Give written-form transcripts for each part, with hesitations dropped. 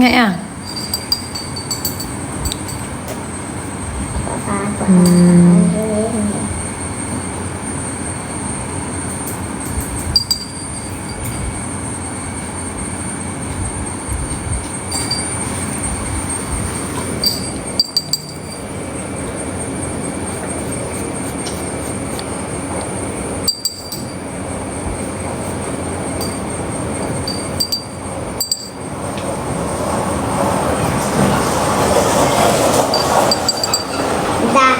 Ingat ya? Dah.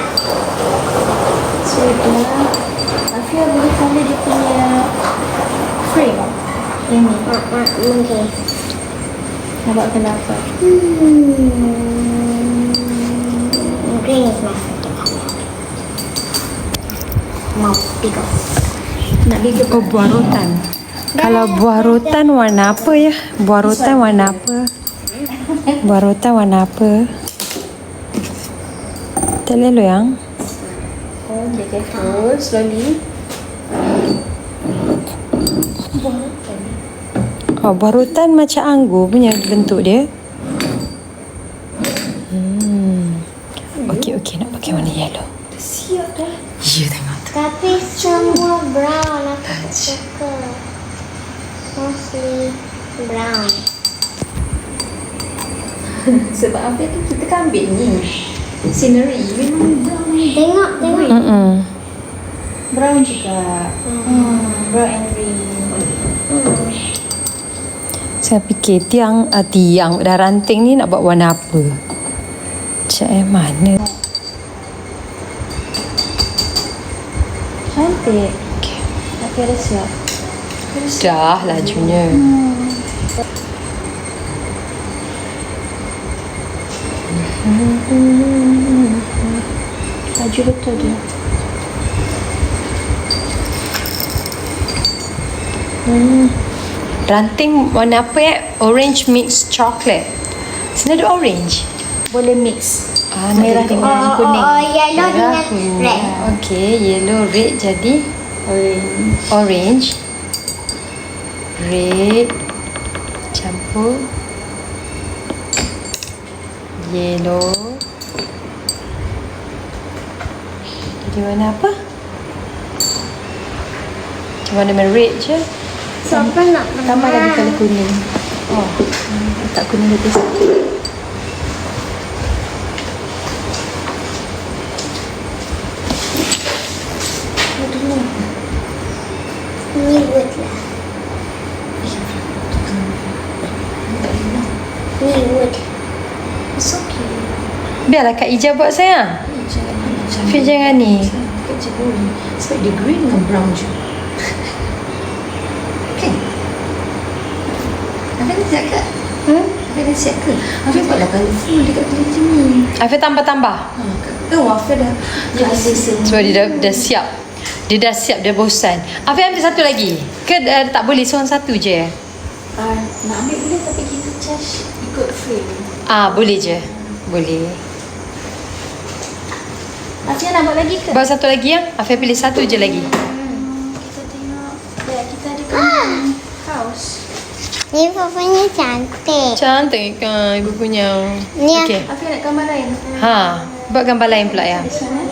Sudah. Afia boleh colour dia punya frame. Yang ni. Mungkin. Nampak kena apa? Green is my favorite color. Mau bigger. Nak bigger. Oh, buah rotan. Kalau buah rotan warna apa ya? Buah rotan warna apa? Buah rotan warna apa? Tak lelu yang? Oh, dia careful. Slowly. Oh, buah rotan macam anggur punya bentuk dia. Okey, nak pakai warna yellow. Siap dah. Ya, tengok tu. Tapi semua brown aku tak suka. Mostly brown. Sebab Afia tu kita kan ambil ni. Scenery. Memang brown ni. Tengok. Brown juga. Brown and green. Saya fikir tiang dah ranting ni nak buat warna apa? Cak mana? Cantik. Afia dah siap. Dah lajunya. Laju betul dia. Ranting warna apa ya? Orange mix chocolate. Sini ada orange. Boleh mix. Merah dengan kuning. Yellow dengan red. Okey, yellow, red jadi orange. Red campur yellow. Jadi warna apa? Macam warna red je. Siapa nak Tambah lagi colour kuning. Oh, Tak kuning lebih sikit. Ni wood lah. Ni wood. It's okay. biarlah Kak Ija buat sayang. Syafiq jangan ni. Kerja boleh. Sebab dia green dengan brown je. Kan? Afia dah siap ke? Afia dah siap ke? Afia buatlah colourful dekat pilih macam ni. Afif tambah-tambah. Afia dah jadi sesen. Sebab dia dah siap. Dia dah siap, dia bosan. Afif ambil satu lagi. Ke tak boleh seorang satu je? Nak ambil boleh tapi kita charge ikut frame. Boleh je. Boleh. Afia nak buat lagi ke? Buat satu lagi ya. Afif pilih satu je lagi. Kita tengok. Ya, kita ada gambar house. Ni papanya cantik. Cantik kan ibu punya. Ni Okey. Afia nak gambar lain. Buat gambar lain pula ya. This one,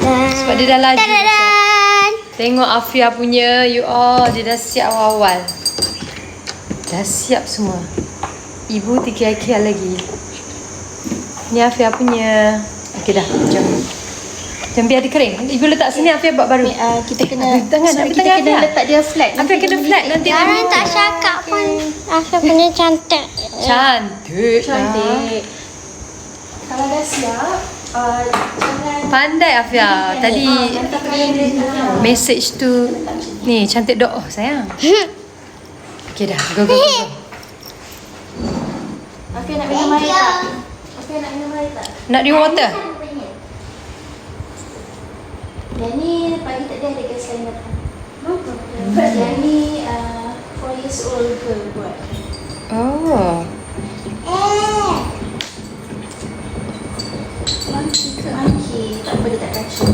Sebab dia dah laju. Tadadan. Tengok Afia punya. You all. Dia dah siap awal-awal. Dah siap semua. Ibu tiga lagi. Ni Afia punya. Okey dah. Jom biar dia kering. Ibu letak sini. Afia buat baru. kita kena Tangan, sorry, ambil kita tangan kena Afia. letak dia flat. Afia kena flat nanti. Sekarang tak cakap pun. Afia punya cantik. Cantik. Cantik. Kalau dah siap, jangan Pandai Afia. Tadi message tu ni cantik doa sayang. Okey dah. Go. Afia nak minum air tak? Afia nak minum air tak? Nak drink water? Yang ni pagi tadi ada gas lain datang. Yang ni 4 years old girl buat. Oh. Monkey. Tak apa, dia tak kacau.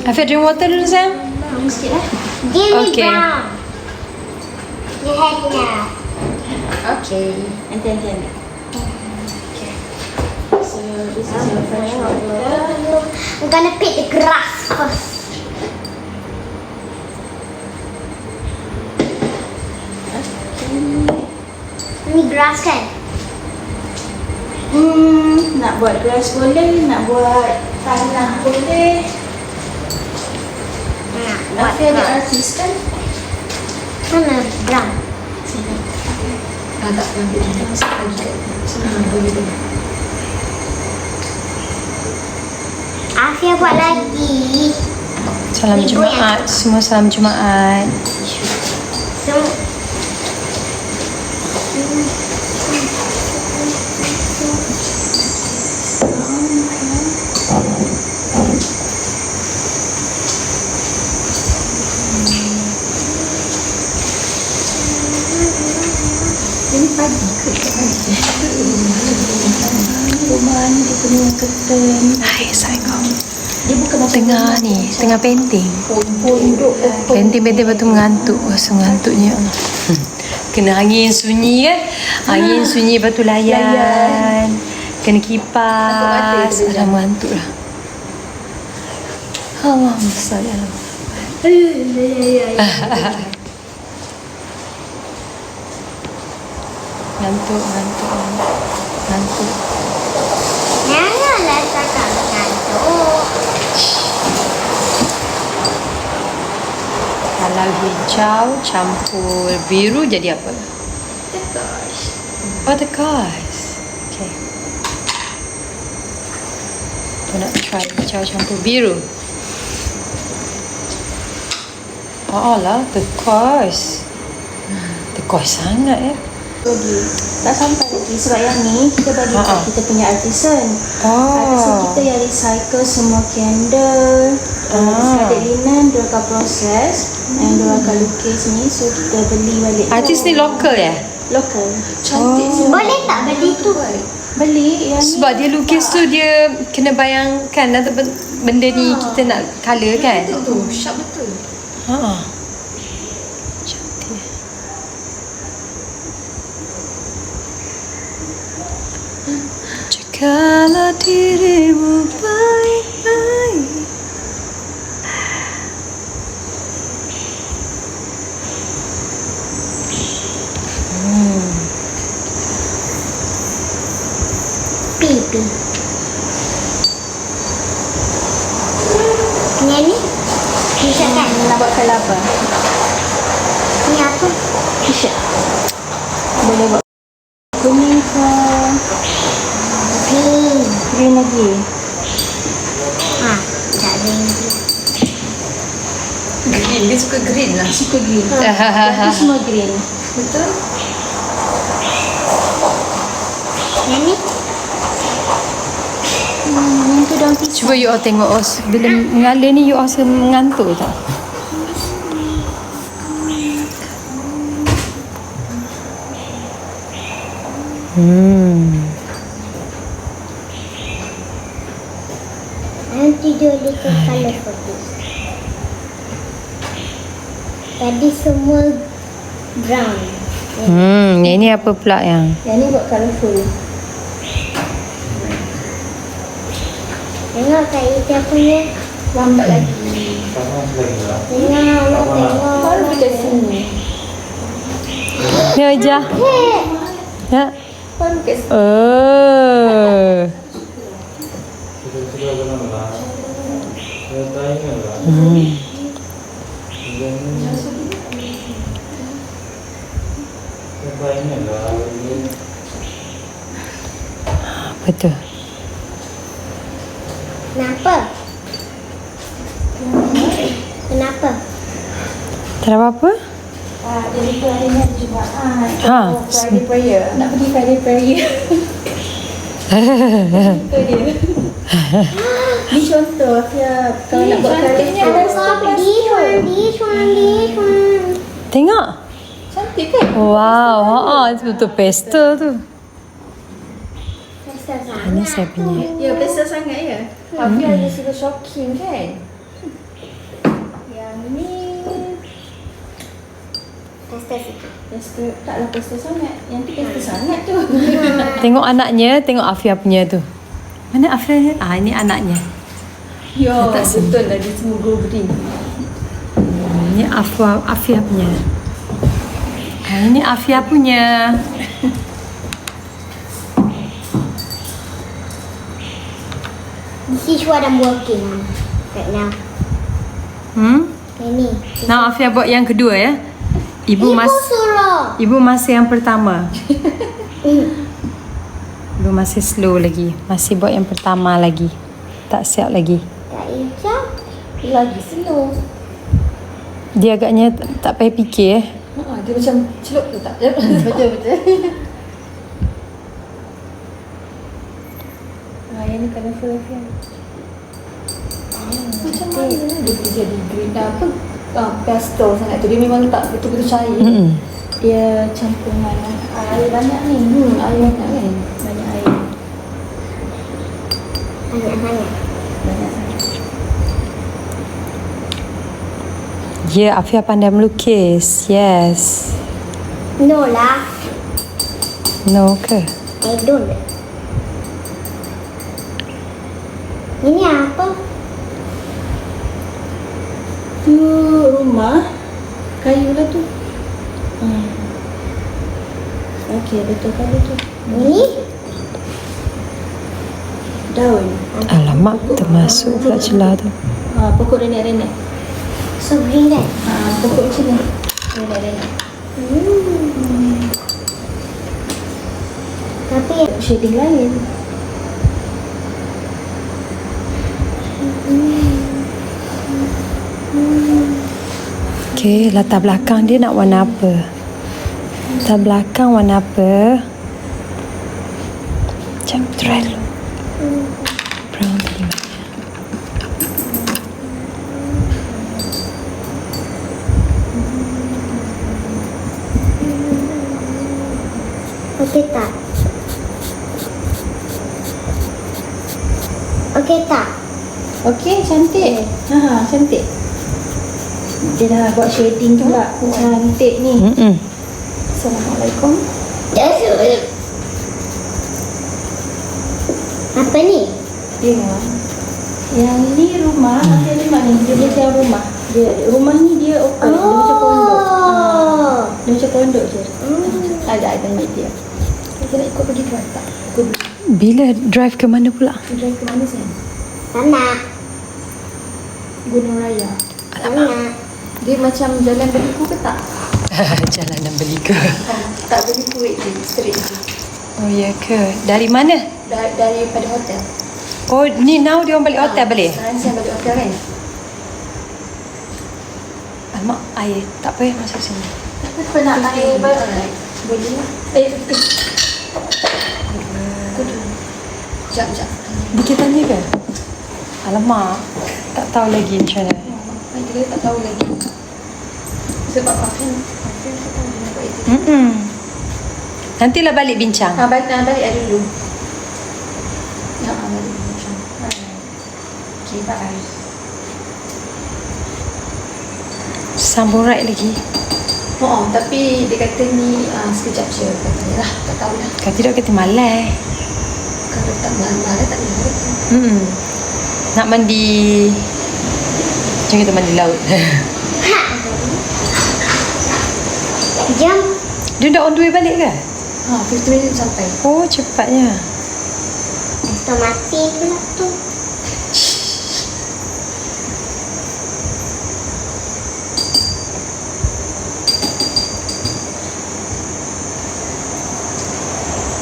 Afia drink water dulu sayang. Tunggu sikit lah. Give me Okay. brown. You have now. Okay. Nanti ambil. Okay. So this is your fresh water. I'm gonna pick the grass first. Ini grass kan? Nak buat grass boleh, nak buat tanah boleh. Nah, buat Afia ada grass. artis kan? Mana brown? Sini. Tak ambil dia masuk lagi kat sini. Boleh dulu. Afia buat lagi. Salam Ibu Jumaat. Semua salam Jumaat. Semua. Ini pagi ke pagi? Rumah ni dia punya curtain. Hai, Assalamualaikum. Dia bukan macam Tengah ni, tengah painting. pondok Painting-painting lepas tu mengantuk. Rasa mengantuknya. Kena angin sunyi kan? Angin sunyi lepas tu layan. Kena kipas. Dah mengantuk lah. Allah besar ya Allah. Ngantuk. Janganlah cakap mengantuk. Kalau hijau campur biru jadi apa? Oh, turquoise. Okay. Aku nak try hijau campur biru. Oh lah, turquoise. Turquoise sangat lagi. Tak sampai lagi sebab yang ni kita bagi kat kita punya artisan. Artisan kita yang recycle semua candle. Ada linen, dia akan proses and dia akan lukis ni, so kita beli balik. Artis ni lokal ya? Lokal. Cantik semua. Boleh tak beli tu? Beli yang ni. Sebab dia lukis tu dia kena bayangkan atau benda ni kita nak colour kan? Betul, sharp betul. Ha. Cantik. Jagalah dirimu baik-baik. Pipi. Yang ni? T-shirt kan? Nak buat colour apa? Ni apa? T-shirt. Boleh buat kuning ke Green. green lagi. Ha, tak green. Green, dia suka green lah. Suka green. Itu semua green. Betul? Yang ni? Yang tu daun pisang. Cuba you all tengok bila mengalir ni you all rasa mengantuk tak? Nanti dia little colour for this. Tadi semua brown. Yang ni apa pula yang? Yang ni buat colourful. Tengok Kak Ita punya. Lambat lagi. Tengok, Allah tengok. Baru dekat sini. Ni aja. Ya. Baru dekat sini. Oh. Betul. Kenapa? Kenapa? Tak ada apa-apa? Jadi hari ni ada Jumaat. Ha. Friday prayer. Nak pergi Friday prayer. Itu dia. Ni contoh Afia kalau nak buat colourful. This one. Tengok. Cantik kan? Wow, itu betul pastel tu. Pastel Ini sangat. saya punya. Ya, pastel sangat ya. Afia ada suka shocking kan? ini Pesta sikit. pesta, taklah pesta sangat. Yang tu pesta sangat tu. Tengok anaknya, tengok Afia punya tu. Mana Afia ni? Ini anaknya. Ya, Tak betul lah. Dia semua grooving. Ini Afia punya. Ini Afia punya. This is what I'm working on right now. Ini. Now Afia buat yang kedua ya. Ibu suruh. masih yang pertama. Ibu masih slow lagi. Masih buat yang pertama lagi. Tak siap lagi. Tak hijau. Lagi slow. Dia agaknya tak payah fikir. Dia macam celup tu tak? Betul. Yang ni colourful Afia. Macam mana dia boleh jadi green apa? Pastel sangat tu. Dia memang tak betul-betul cair. Dia campuran air banyak ni. Air banyak kan? Banyak air. Banyak-banyak. Banyak sangat. Ya, Afia pandai melukis. Yes. No lah. No ke? I don't. Ini apa? Tu rumah kayu lah tu. Okey, betul kayu tu. Ini? Daun. Alamak, termasuk pula celah tu. Pokok renek-renek. So green kan? Pokok macam ni. Renek-renek. Tapi Shading lain. Okay, latar belakang dia nak warna apa? Latar belakang warna apa? Macam try dulu. Brown tadi mana? okey tak? Okey tak? Okey, cantik. Cantik. Dia dah buat shading pula. Cantik ni. Assalamualaikum. Apa ni? Tengok. Yang ni rumah, ada rumah ni. Dia macam rumah. Rumah ni dia open. Dia macam pondok. Dia macam pondok je. Ada tanya dia. Kita nak ikut pergi drive tak? Bila drive ke mana pula? Drive ke mana sayang? Tak nak. Gunung Raya. Tak nak. Dia macam jalan berliku ke tak? Jalan dan beli ke? Tak berliku je, straight je. Oh ya ke? Dari mana? Daripada hotel. Oh ni now dia orang balik hotel balik? Sekarang saya balik hotel kan? Alamak, air. Tak payah masuk sini. Apa nak air boleh? Sekejap. Dia tanya ke? Alamak, tak tahu lagi macam mana. Dia tak tahu lagi. Sebab Afin tak tahu dia nak buat itu. Nantilah balik bincang. Balik dulu. Balik bincang. Okay, bye. Sambung right lagi. Tapi dia kata ni sekejap je. Katanya lah, tak tahulah. Kalau tidak kita malai. Kalau tak malam tak boleh. Nak mandi. Macam kita mandi laut. Jam. Dia dah on the way balik ke? 15 minit sampai. Oh, cepatnya. Dah mati pula tu.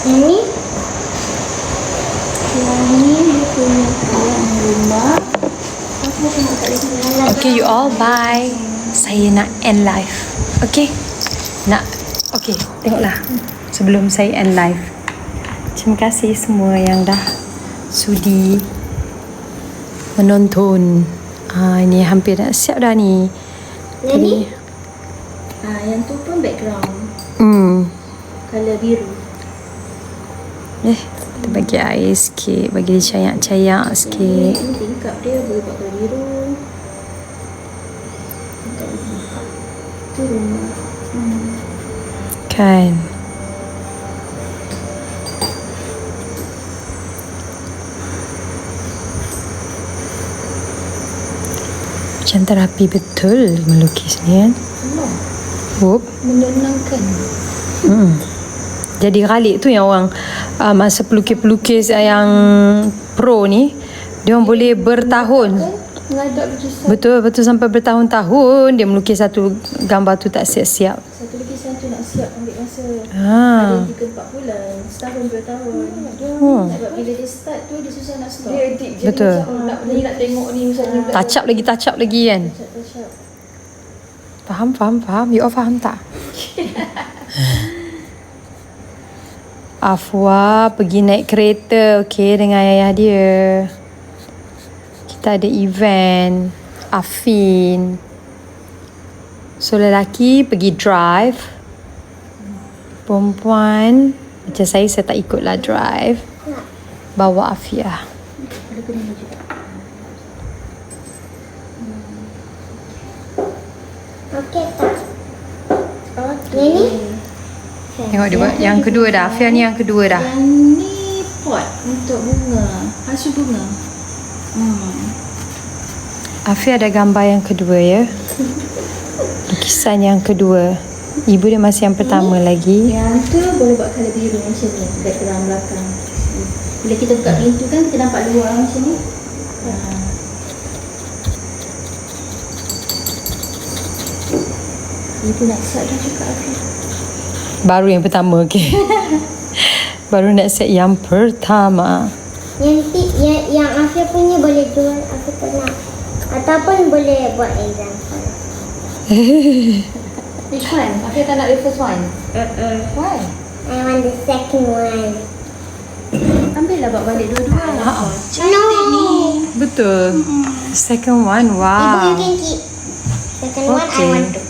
Ini? Yang ni dia punya kalang rumah. Aku tengok kat sini. Okay, you all. Bye. Saya nak end live. Okay? Okay, tengoklah. Sebelum saya end live. Terima kasih semua yang dah sudi menonton. Ini hampir nak siap dah ni. Ini? Yang tu pun background. Color biru. Kita bagi air sikit. Bagi dia cayak-cayak sikit. Ini tingkap dia boleh buat color biru. Itu rumah. Kan. Macam terapi betul melukis ni kan. Whoop. Menenangkan. Jadi Khalid tu yang orang masa pelukis-pelukis yang pro ni, dia orang boleh bertahun. Mengadap lukisan. Betul sampai bertahun-tahun dia melukis satu gambar tu tak siap-siap. Satu lukisan tu nak siap ambil masa. Ha. Ada 3-4 bulan, setahun 2 tahun. Sebab bila dia start tu dia susah nak stop. Dia edit jadi Betul. macam nak tengok ni misalnya. Touch up lagi kan. Touch up. Faham. You all faham tak? Afwa pergi naik kereta, okey, dengan ayah dia. Kita ada event. Afin. So lelaki pergi drive. Perempuan macam saya tak ikutlah drive. Bawa Afia. Okey tak? Yang ni? Tengok dia buat yang kedua dah. Afia ni yang kedua dah. Yang ni pot untuk bunga. Hasil bunga. Afia ada gambar yang kedua ya. Lukisan yang kedua. Ibu dia masih yang pertama lagi. Yang tu boleh buat colour biru macam ni. Background belakang. Bila kita buka pintu kan kita nampak luar macam ni. Ibu nak set dah juga Afia. Baru yang pertama, okey. Baru nak set yang pertama. Yang Afia punya boleh jual Afia tak nak. Ataupun boleh buat example. Which one? Afia tak nak the first one? Why? I want the second one. Ambillah bawa balik dua-dua. Cantik ni. Betul. Second one, Ibu wow. you can keep. Second one I Okay. want to.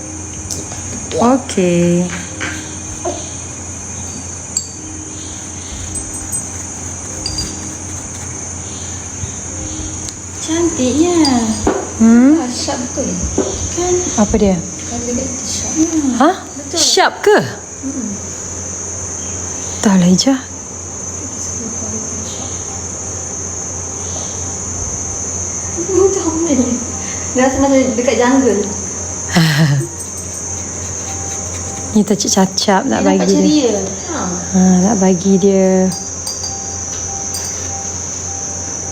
Okey. Cantiknya. Sharp betul. Kan? Apa dia? Colour dia itu sharp. Ha? Sharp ke? Tak lah Ijah. Dia rasa macam dekat jungle. Ni tak cacap nak Dia nampak bagi dia. ceria. Nak bagi dia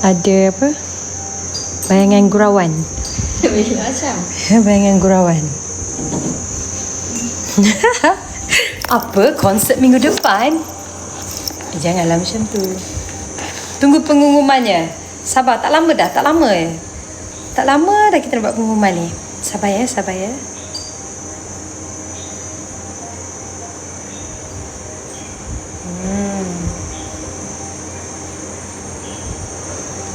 ada apa? Bayangan gurauan. Macam. Bayangan gurauan. Apa konsep minggu depan? Janganlah macam tu. Tunggu pengumumannya. Sabar, tak lama dah, tak lama. Tak lama dah kita nak buat pengumuman ni. Sabar ya.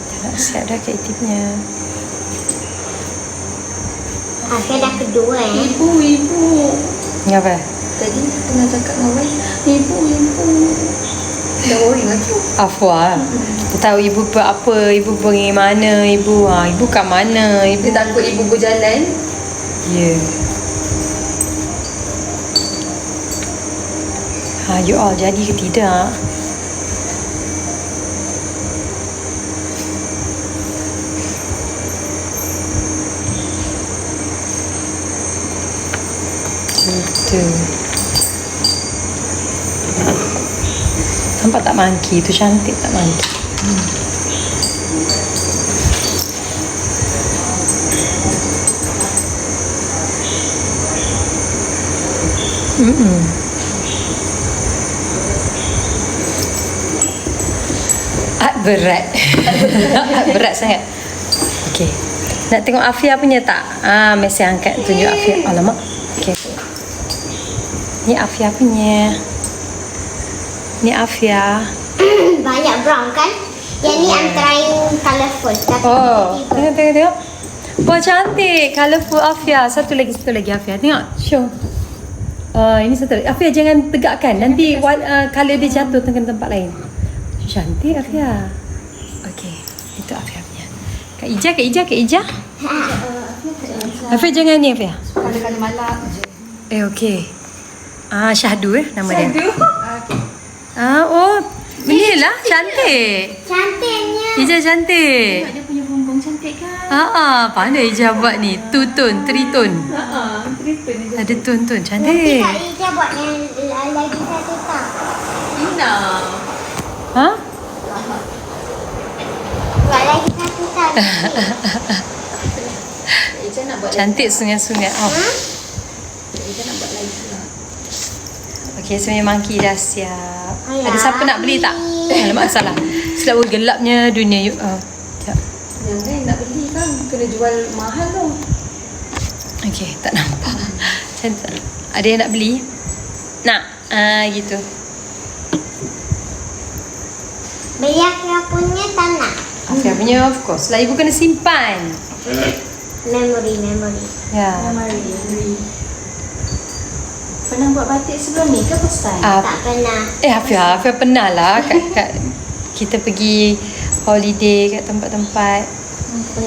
Dah nak siap dah kreatifnya. Afia dah kedua Ibu. Ni apa? Tadi tengah cakap dengan Wan. Ibu. Dah worry lagi. Afwa. Dia tahu ibu apa, ibu pergi mana, ibu kat mana, ibu Dia takut ibu berjalan. ya. You all jadi ke tidak? Itu. Nampak tak monkey tu cantik tak monkey? Berat. Berat sangat. Okey. Nak tengok Afia punya tak? Mesej angkat tunjuk Afia. Alamak. Okey. Ni Afia punya. Ni Afia. Banyak brown kan? Yang ni I'm trying colourful. Tapi tiba-tiba. Tengok. Wah cantik. Colourful Afia. Satu lagi Afia. Tengok. Show. Ini satu lagi. Afia jangan tegakkan. Nanti colour dia jatuh ke tempat lain. Cantik Afia. Okey. Itu Afia punya. Kak Ijah. Afia jangan ni Afia. Kali-kali malam je. Okey. Syahdu nama dia. Syahdu. Oh, inilah cantik. Cantiknya. Ija cantik. Tengok dia punya bumbung cantik kan? Pandai Ija buat ni. Two-tone, three-tone. Triple je. Ada tone-tone, Nanti cantik. Kak Ija buat yang lagi satu tak? Ina. Ha? Buat lagi satu tak? Ija nak buat Cantik sungai-sungai. Oh. Ija nak buat lagi lah. Okey, sebenarnya monkey dah siap. Ayah. Ada siapa nak beli tak? Alamak, salah. Sebab gelapnya dunia you. Sekejap. Yang lain nak beli kan, kena jual mahal tu. Okey, tak nampak. Cantik. Ada yang nak beli? Nak? Gitu. Beli Afia punya tak nak? Afia punya of course lah. Ibu kena simpan. Memory. Ya. Mari. Pernah buat batik sebelum ni ke first time? Tak pernah. Afia pernah lah kat kita pergi holiday kat tempat-tempat.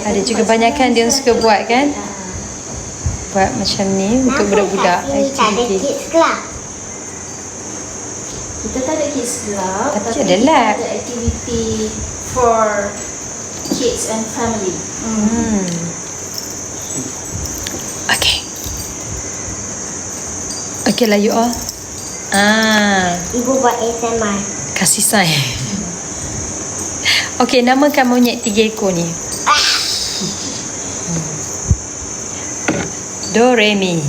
Ada juga banyakan dia suka buat kan? Buat macam ni untuk budak-budak Tak ada aktiviti. kids club. Kita tak ada kids club, Tapi tapi ada kita lab. ada activity for kids and family. Okay. Okay lah you all. Ibu buat ASMR. Kasih sayang. Okay, namakan monyet 3 ekor ni. Do, Re, Mi.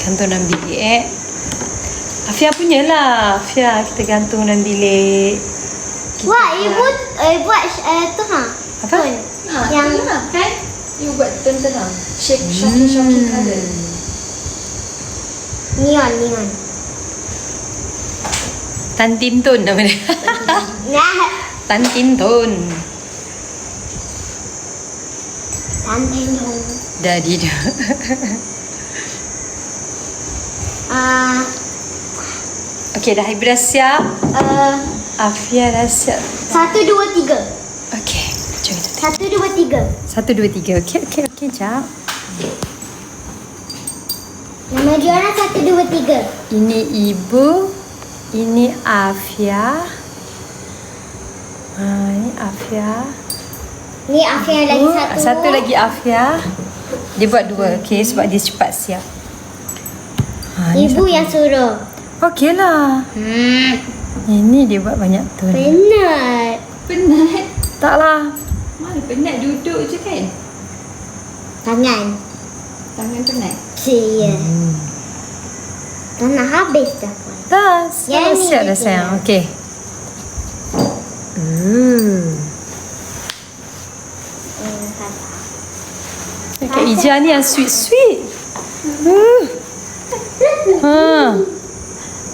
Gantung dalam bilik Afia punya lah. Afia kita gantung dalam bilik. Wah, ibu buat tu ha. Apa? Yang- tu lah, kan? You buat tenang. Shocking colour. Neon. Tan Tin Tun nama dia. Nah, Tan Tin Tun. tanteng dong. Daddy dia. Okay, dah Ibu dah siap. Afia dah siap. 1, 2, 3. Okay, jom kita 1, 2, 3. 1, 2, 3. Okay, jap. Nama jualan 1, 2, 3. Ini Ibu. Ini Afia. Ini Afia. Ni Afia lagi satu. Satu lagi Afia. Dia buat 2. Okay, sebab dia cepat siap. Ni Ibu satu. yang suruh. Okey lah. Ini dia buat banyak tu. Penat. Penat. Taklah. Mana penat duduk je kan? Tangan. Tangan penat. Cia. Tak nak habis dah pun. Dah, Yang ni siap dah je. sayang. Okey. Kak Ija ni yang sweet-sweet.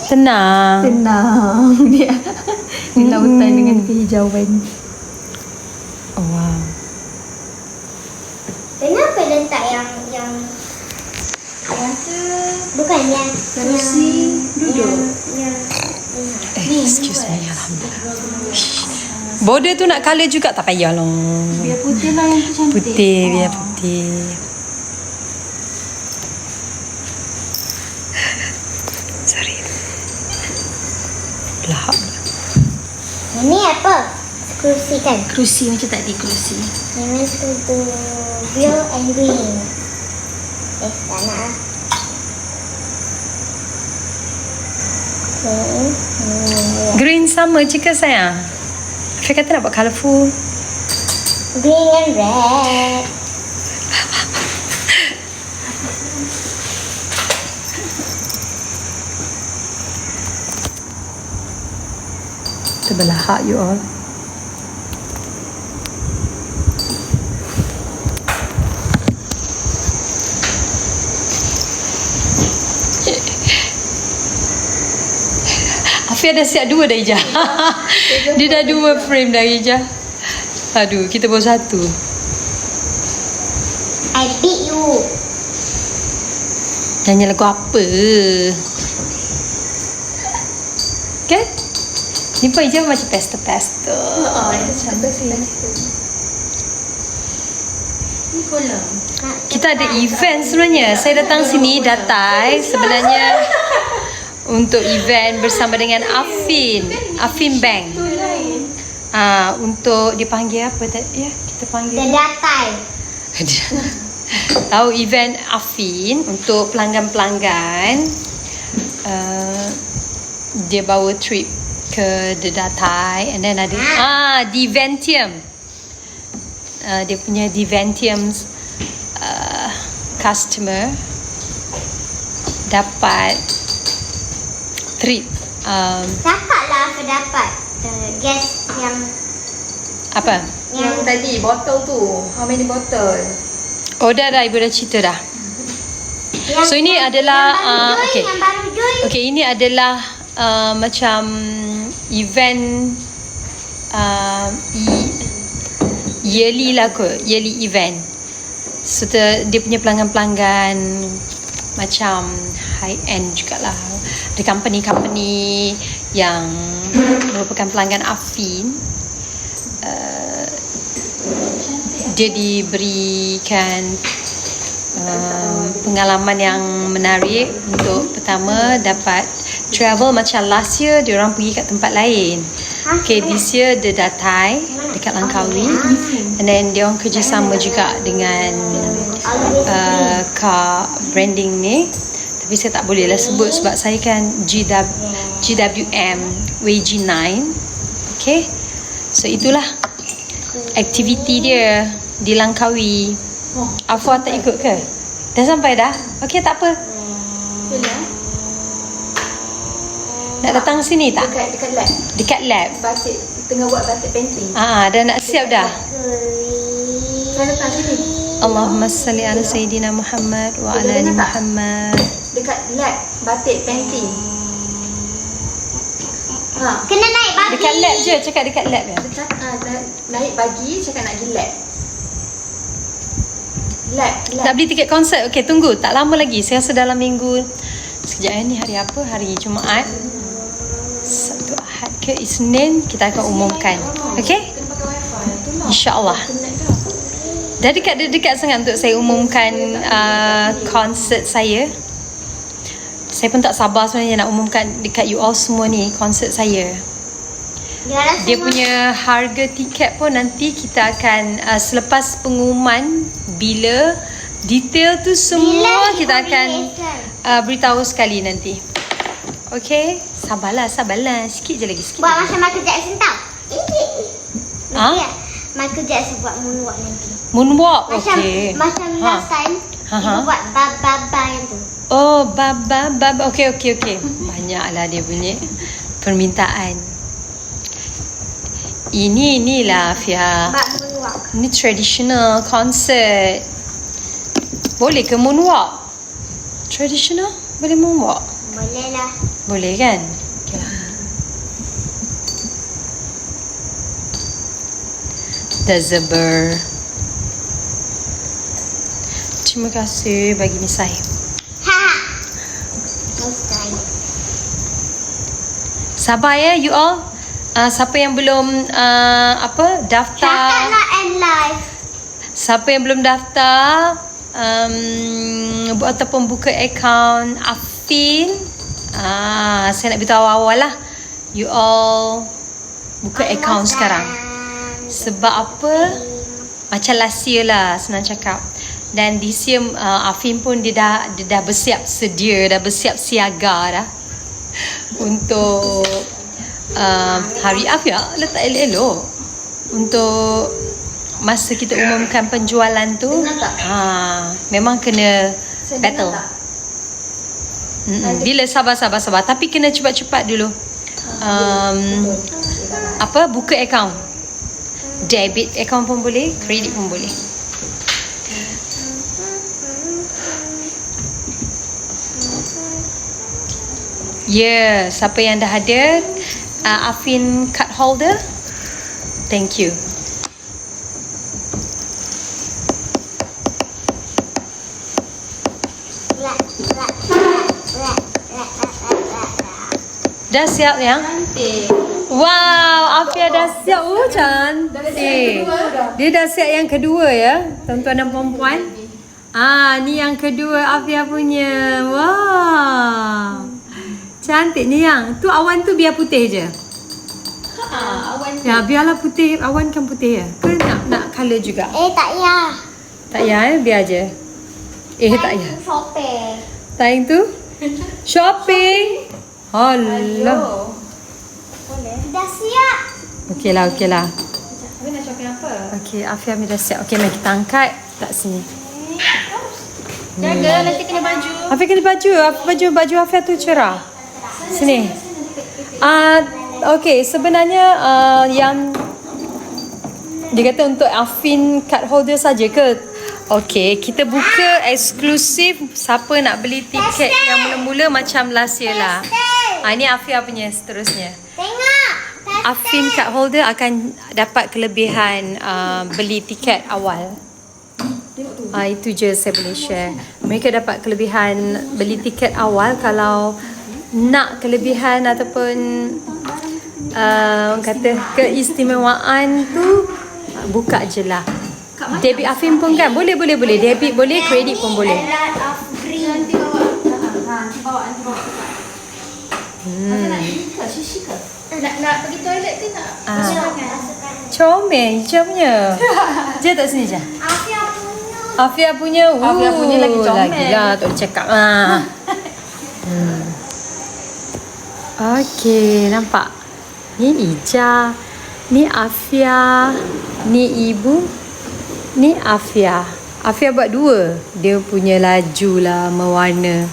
Tenang. Tenang dia. Di lautan dengan kehijauan. Oh, wow. Kenapa letak yang bukan yang Kerusi duduk. yang Excuse me. Alhamdulillah. Border tu nak colour juga tak payah lah. Biar putih lah yang tu cantik. Putih, biar putih. Sorry. Lahap. ini apa? Kerusi kan? Kerusi macam tadi kerusi. Yang tu blue and green. Tak nak lah. Green sama je ke sayang? Fia kata nak buat colourful. Green and red. Terbelahak you all. Afia dah siap 2 dah Ija. Dia dah 2 frame dah Ija. Aduh, kita baru 1. I beat you. Nyanyi lagu apa? Kan? Ni pun Ija macam pastel-pastel. Cantik sih. Ni kolam. Kita ada event sebenarnya. Saya datang sini datai sebenarnya untuk event bersama dengan Afin Bank. Untuk dipanggil apa tadi? Ya, kita panggil. Datai. Tahu event Afin untuk pelanggan-pelanggan. Dia bawa trip ke Datai, and then ada Diventium. Dia punya Diventium customer dapat treat. Cakap lah apa dapat gas yang Apa? Yang tadi botol tu. How many botol? Oh dah ibu dah cerita dah. yang, So ini adalah yang baru join. Okay, ini adalah macam event yearly lah kot, yearly event. So dia punya pelanggan-pelanggan macam high end jugalah. Ada company-company yang merupakan pelanggan Afin. Dia diberikan pengalaman yang menarik. Untuk pertama dapat travel macam last year diorang pergi kat tempat lain. Okay, this year dia Datai dekat Langkawi, and then diorang kerjasama juga dengan car branding ni. Tapi saya tak boleh lah sebut sebab saya kan GWM WG9. Okay, so itulah aktiviti dia di Langkawi. Afwa tak ikut ke? Dah sampai dah? Okay, tak apa. Nak datang sini tak? Dekat lab. Dekat lab. Batik, tengah buat batik painting. Dah nak siap dah. Saya datang sini. Allahumma salli ala Sayyidina Muhammad wa ala ali Muhammad. Dekat lab batik painting. Kena naik bagi. Dekat lab je, cakap dekat lab ya. Naik pagi cakap nak pergi lab. Lab. Nak beli tiket konsert. Okay, tunggu. Tak lama lagi. Saya rasa dalam minggu. Sekejap ni hari apa? Hari Jumaat. Sabtu Ahad ke Isnin kita akan umumkan. Okay? Kena pakai wifi. Itulah. InsyaAllah. Dah dekat sangat untuk saya umumkan konsert saya. Saya pun tak sabar sebenarnya nak umumkan dekat you all semua ni konsert saya. Dia punya harga tiket pun nanti kita akan selepas pengumuman bila detail tu semua kita akan beritahu sekali nanti. Okay, sabarlah sikit je lagi, sikit. Buat macam Michael Jackson tau. Ha? Michael Jackson buat moonwalk nanti. Moonwalk, Macam okay. macam last time ibu buat baba yang tu. Oh, baba. Okay. Banyaklah dia punya permintaan. Inilah Fia. Buat moonwalk. Ini traditional concert. Boleh ke moonwalk? Traditional? Boleh moonwalk? Boleh lah. Boleh kan? Okay lah. Dazaber. Terima kasih bagi misai. Sabar ya you all. Siapa yang belum daftar, Cakap nak end live. siapa yang belum daftar ataupun buka akaun Afin, saya nak beritahu awal lah, you all buka akaun sekarang. Sebab apa? Macam last year lah senang cakap. Dan this year Afin pun dia dah bersiap sedia, dah bersiap siaga dah untuk hari Afia letak elok-elok untuk masa kita umumkan penjualan tu. Memang kena battle. Bila sabar tapi kena cepat-cepat dulu. Buka akaun, debit akaun pun boleh, kredit pun boleh. Siapa yang dah ada Afin card holder, thank you. Dah siap yang? Cantik. Wow, Afia dah siap. Oh, cantik. Dia dah siap yang kedua ya, tuan-tuan dan puan-puan. Ni yang kedua Afia punya. Wow. Cantik ni yang. Tu awan tu biar putih je. Awan Ya, biarlah putih. Awan kan putih ya. Ke nak colour juga? Tak payah. Tak payah biar je. Tak payah. Shopping. Time tu shopping. Alah. Dah siap. Okey lah. Habis nak shopping apa? Okey, Afia dah siap. Okey, mari kita angkat tak sini. Jaga nanti kena baju. Afia kena baju Afia tu cerah. Sini. Okey, sebenarnya yang dia kata untuk Afin card holder saja ke? Okey, kita buka eksklusif siapa nak beli tiket yang mula-mula macam last year lah. Ini Afia punya seterusnya. Tengok. Afin card holder akan dapat kelebihan beli tiket awal. Itu je saya boleh share. Mereka dapat kelebihan beli tiket awal. Kalau nak kelebihan ataupun kata keistimewaan tu, buka je lah. Debit Afin pun kan? Boleh. Debit boleh, kredit pun boleh. Nanti bawa. Nak sisi ke? Nak pergi toilet ke nak? Comel je punya. Je tak sini je. Afia punya lagi comel. Lagi lah, tak boleh cakap lah. Okey, nampak? Ni Ija, ni Afia, ni ibu, ni Afia. Afia buat dua. Dia punya laju lah mewarna.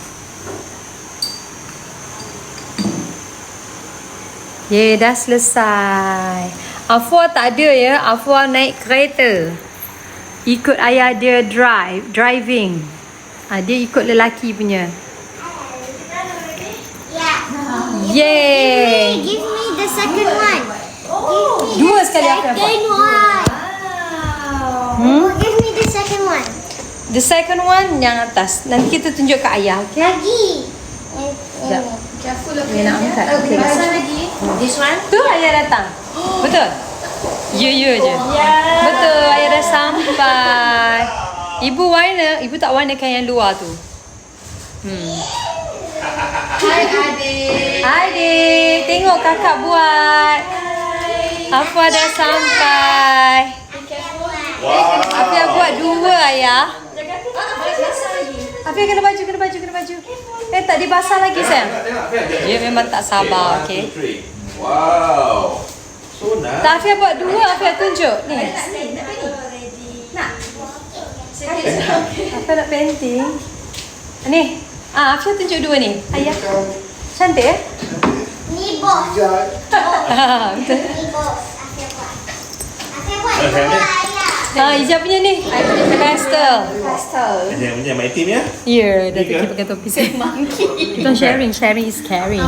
Dah selesai. Afwa tak ada ya. Afwa naik kereta. Ikut ayah dia driving. Dia ikut lelaki punya. Yay. Give me the second one. Dua sekali Afia buat. Second one. Give me the second one. The second one yang atas. Nanti kita tunjuk ke ayah. Okay? Lagi. Sekejap. Careful Dia nak angkat. Okay, basah lagi. This one? Tu ayah datang. Betul? Ya je. Betul, ayah dah sampai. Ibu warna, ibu tak warnakan yang luar tu. Hai adik. Adik, tengok kakak buat. Afia dah sampai. Afia buat dua ayah. Afia kena baju. Tak dibasah lagi sayang. Dia memang tak sabar, okey. Wow. So nice. Tak, Afia buat dua, Afia tunjuk. Ni. Afia nak painting. Ni. Afia tunjuk dua ni. Ayah. Cantik eh? Ni bos. Betul. Ni bos. Afia buat dua ayah. Ijaz punya ni. Pastel. Yang punya my team ya? Ya, dah pergi pakai topi saya. Kita sharing is caring.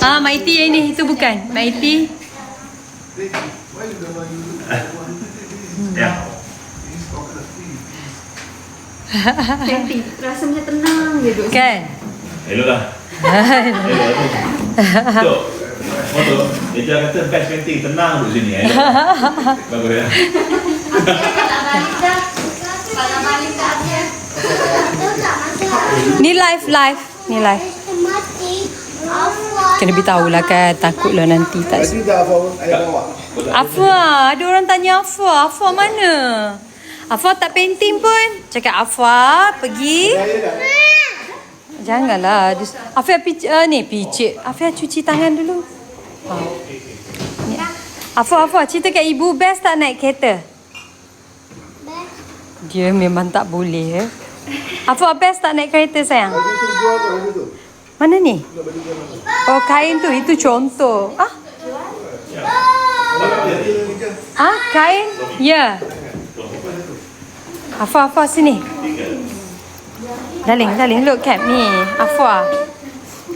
Maiti yang ni, itu bukan. Maiti. Ya. Cantik. Rasa macam tenang je duduk sini. Kan? Elok lah. Tok. Motor. Dia kata best painting tenang duduk sini. Elok. Bagus ya. Ni live. Ni live. Kena beritahu lah kan. Takutlah nanti tak. Afwa. Ada orang tanya Afwa. Afwa mana? Afwa tak painting pun. Cakap Afwa pergi. Janganlah. Afia picit. Afia cuci tangan dulu. Afwa, cerita kat ibu, best tak naik kereta? Dia memang tak boleh ya. Afwa, best tak naik kereta sayang? Mana ni? Oh, kain tu. Itu contoh. Kain? Ya. Afwa, sini. Darling, look kat ni. Afwa.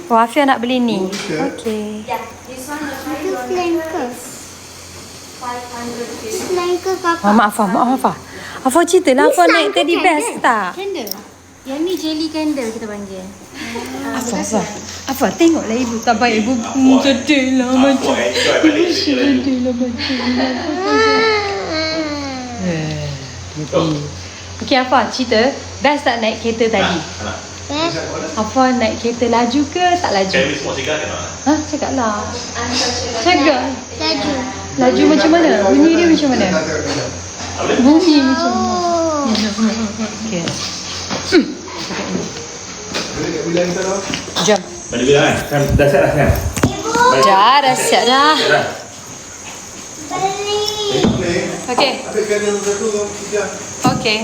Afia nak beli ni. Okay. Itu flanker. Flanker kakak. Maaf. Afwa cerita lah. Afwa naik tadi best tak? Candle. Yang ni jelly candle kita panggil. Afwa. Apa? Tengoklah ibu. Tak baik ibu. Sedih lah macam. Enjoy balik sini lagi. Sedih lah macam. Okey, Afah, cerita. Best tak naik kereta tadi? Afah naik kereta laju ke tak laju? Kami semua cakap kan? Ha? Cakap lah. Cakap. Laju. Laju macam mana? Bunyi dia macam mana? Bunyi macam mana? Okey. Jom. Mana bilang kan? Kan dah siap dah kan? Dah siap dah. Okey. Okey.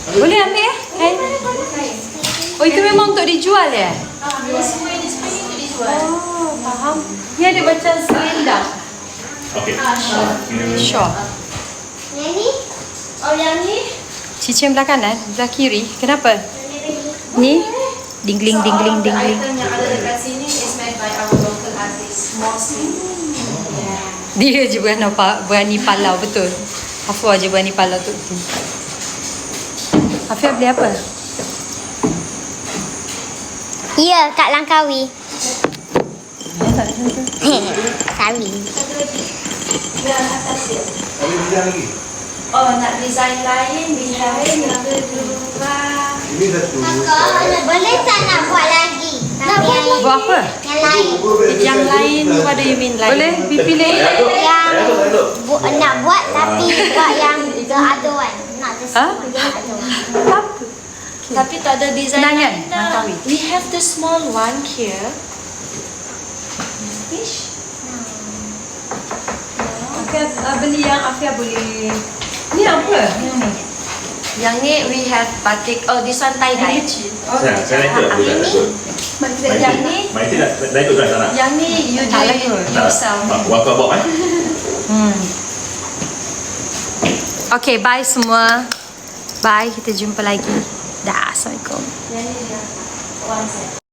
Boleh ambil ya? Kain. Oh, itu memang untuk dijual ya? Semua ini sebenarnya untuk dijual. Oh, faham. Ni ada macam selendang. Okey. Shawl. Yang ni? Oh, yang ni? Cincin belah kanan, belah kiri. Kenapa? Ni? Dingling, dingling, dingling. Item yang ada dekat sini is made by our local artist, mostly. Dia je berani palau, betul. Afua je berani palau tu. Afia beli apa? Ya, Kak Langkawi. Kawi. Yang atas dia. Oh, nak design lain, design yang kedua. Boleh tak nak buat lagi? Nak buat lagi. Buat apa? Yang lain. Yang lain, what do you mean lain? Boleh? Pilih. Yang nak buat tapi buat yang the other one. Not the Ha? other one. Apa? Tapi tak ada design Senang kan? lain dah. Langkawi. We have the small one here. Fish. Afia beli yang Afia boleh. Ni apa? Yang ni. Yang ni we have batik. Oh, this one tie dye. Saya nak ikut budak tu. Yang ni, Main tidak dah ikut dah sana. yang ni you do Tak it ikut. yourself. Waktu bawa Okay, bye semua. Bye, kita jumpa lagi. Dah, Assalamualaikum. Yang ni dia. One set.